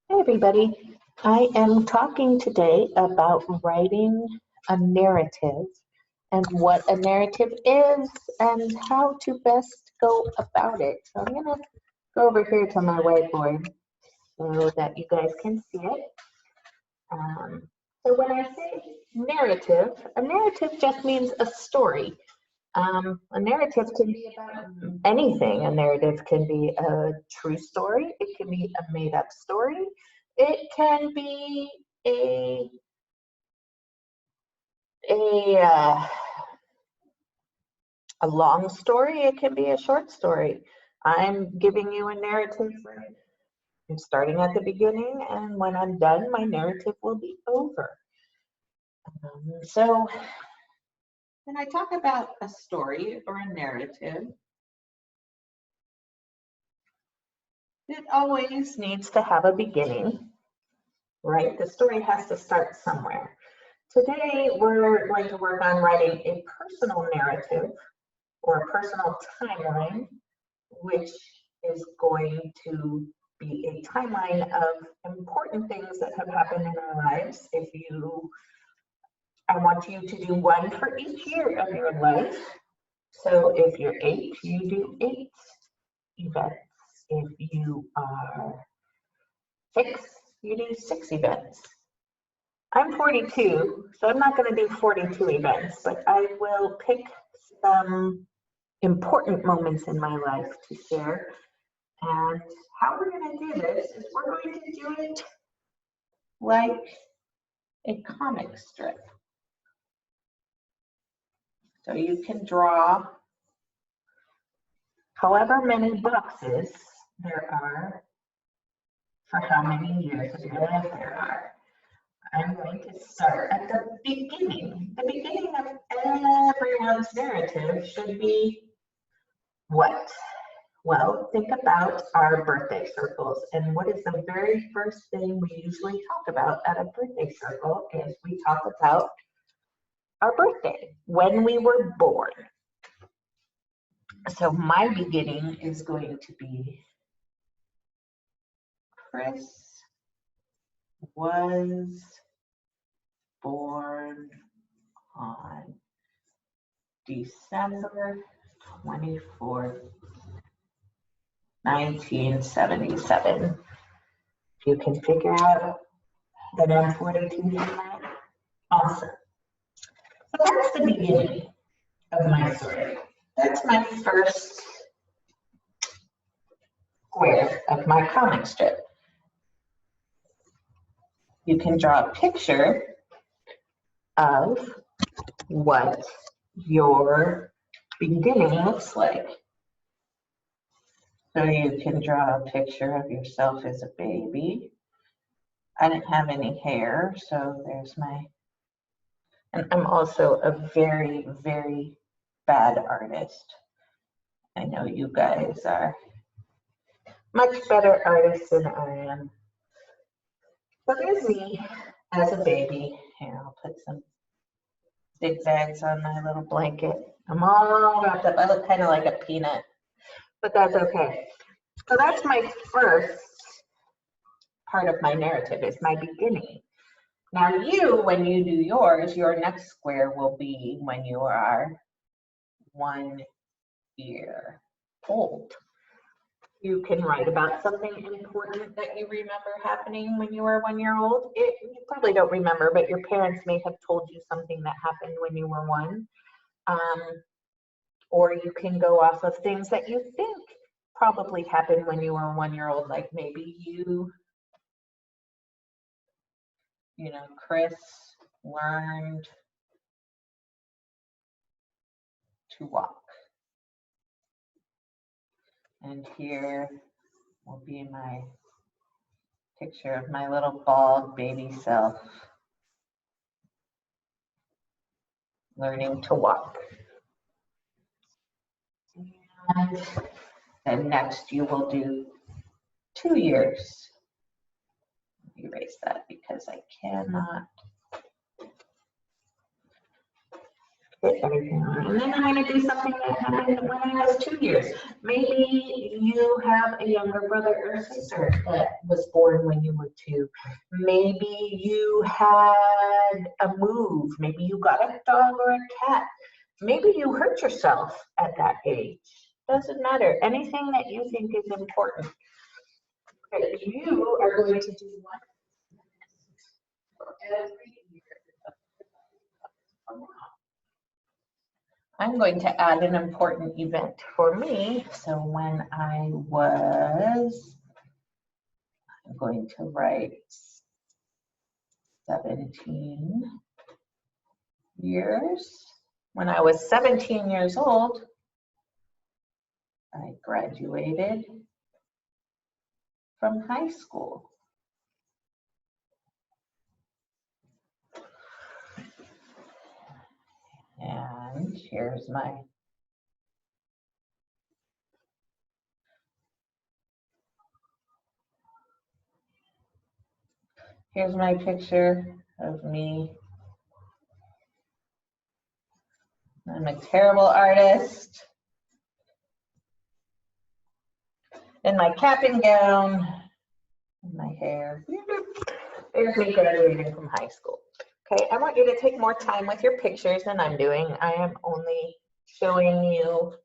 Hey everybody, I am talking today about writing a narrative and what a narrative is and how to best go about it. So I'm going to go over here to my whiteboard so that you guys can see it. So when I say narrative, a narrative just means a story. A narrative can be about anything. A narrative can be a true story. It can be a made-up story. It can be a uh, a long story. It can be a short story. I'm giving you a narrative. I'm starting at the beginning, and when I'm done, my narrative will be over. So when I talk about a story or a narrative, it always needs to have a beginning, right? The story has to start somewhere. Today, we're going to work on writing a personal narrative or a personal timeline, which is going to be a timeline of important things that have happened in our lives. I want you to do one for each year of your life. So if you're 8, you do 8 events. If you are 6, you do 6 events. I'm 42, so I'm not going to do 42 events, but I will pick some important moments in my life to share. And how we're going to do this is we're going to do it like a comic strip. So you can draw however many boxes there are for how many years of your life there are. I'm going to start at the beginning. The beginning of everyone's narrative should be what? Well, think about our birthday circles. And what is the very first thing we usually talk about at a birthday circle is we talk about our birthday, when we were born. So my beginning is going to be Chris was born on December 24th, 1977. If you can figure out that I'm 42 from that, awesome. So that's the beginning of my story. That's my first square of my comic strip. You can draw a picture of what your beginning looks like. So you can draw a picture of yourself as a baby. I didn't have any hair, so there's my, and I'm also a very, very bad artist. I know you guys are much better artists than I am. So there's me as a baby. Here, I'll put some zigzags on my little blanket. I'm all wrapped up. I look kind of like a peanut, but that's okay. So that's my first part of my narrative, is my beginning. Now you, when you do yours, your next square will be when you are 1 year old. You can write about something important that you remember happening when you were 1 year old. You probably don't remember, but your parents may have told you something that happened when you were 1. Or you can go off of things that you think probably happened when you were 1 year old, like maybe Chris learned to walk. And here will be my picture of my little bald baby self learning to walk. And then next you will do 2 years. Erase that because I cannot Put everything on. And then I'm going to do something that happened when I was 2 years. Maybe you have a younger brother or sister that was born when you were 2. Maybe you had a move. Maybe you got a dog or a cat. Maybe you hurt yourself at that age. Doesn't matter. Anything that you think is important. Okay, you are going to do one for every year. I'm going to add an important event for me. So when I'm going to write 17 years. When I was 17 years old, I graduated from high school. And here's my picture of me. I'm a terrible artist. In my cap and gown, and my hair. There's me graduating from high school. Okay, I want you to take more time with your pictures than I'm doing. I am only showing you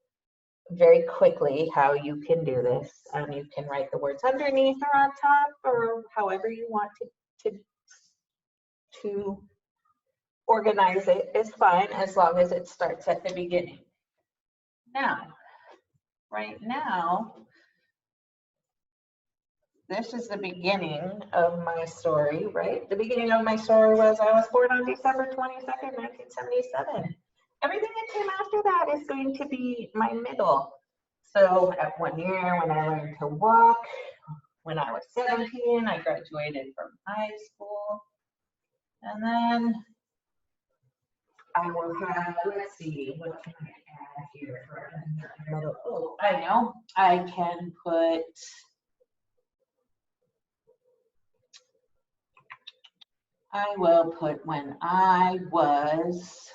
very quickly how you can do this. You can write the words underneath or on top, or however you want to organize it is fine, as long as it starts at the beginning. Now, right now, this is the beginning of my story, right? The beginning of my story was I was born on December 22nd, 1977. Everything that came after that is going to be my middle. So at 1 year, when I learned to walk, when I was 17, I graduated from high school. And then I will have, let's see, what can I add here for another? Oh, I know. I can put, I will put when I was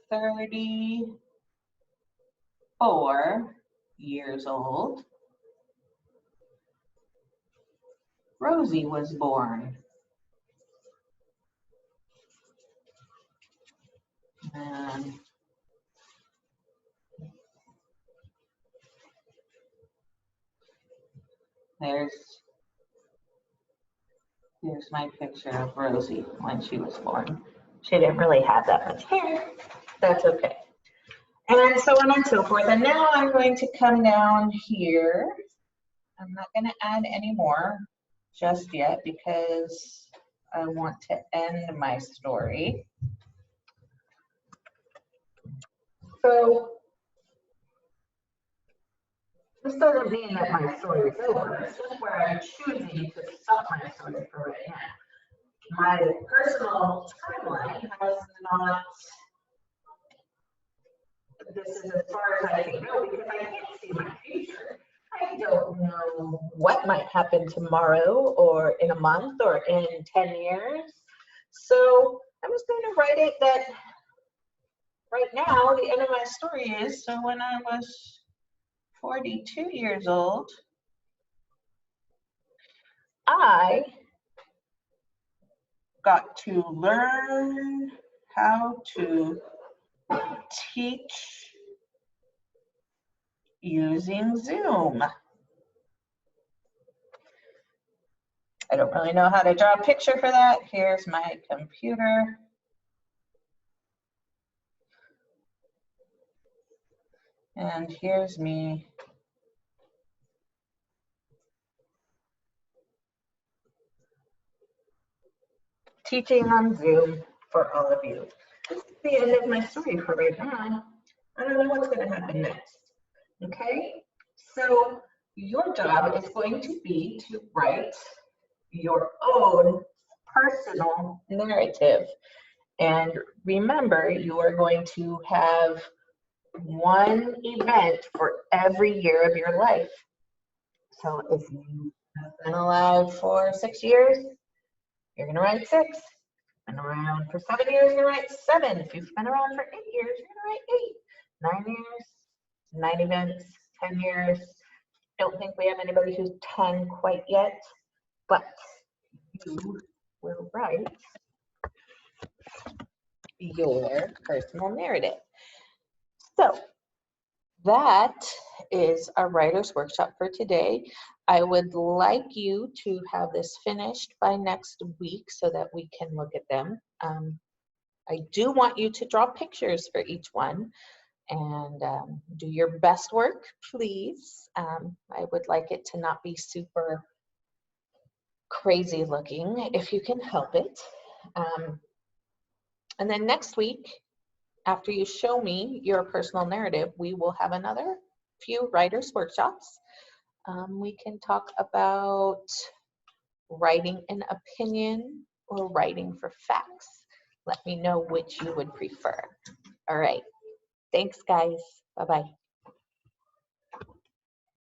34 years old, Rosie was born. And here's my picture of Rosie when she was born. She didn't really have that much hair. That's okay. And so on and so forth. And now I'm going to come down here. I'm not going to add any more just yet because I want to end my story. So this doesn't mean that my story is over. It's just where I'm choosing to stop my story for right now. My personal timeline has not, this is as far as I can go because I can't see my future. I don't know what might happen tomorrow or in a month or in 10 years. So I'm just going to write it that right now, the end of my story is, so when I was 42 years old, I got to learn how to teach using Zoom. I don't really know how to draw a picture for that. Here's my computer. And here's me. Teaching on Zoom for all of you. This is the end of my story for right now. I don't know what's going to happen next. Okay? So your job is going to be to write your own personal narrative. And remember, you are going to have one event for every year of your life. So if you have been alive for 6 years, you're going to write 6. been around for 7 years, you're gonna write 7. If you've been around for 8 years, you're gonna write 8. 9 years, 9 events, 10 years. Don't think we have anybody who's 10 quite yet, but you will write your personal narrative. So that is our writer's workshop for today. I would like you to have this finished by next week so that we can look at them. I do want you to draw pictures for each one and do your best work, please. I would like it to not be super crazy looking if you can help it. And then next week, after you show me your personal narrative, we will have another few writers' workshops. We can talk about writing an opinion or writing for facts. Let me know which you would prefer. All right. Thanks, guys. Bye-bye.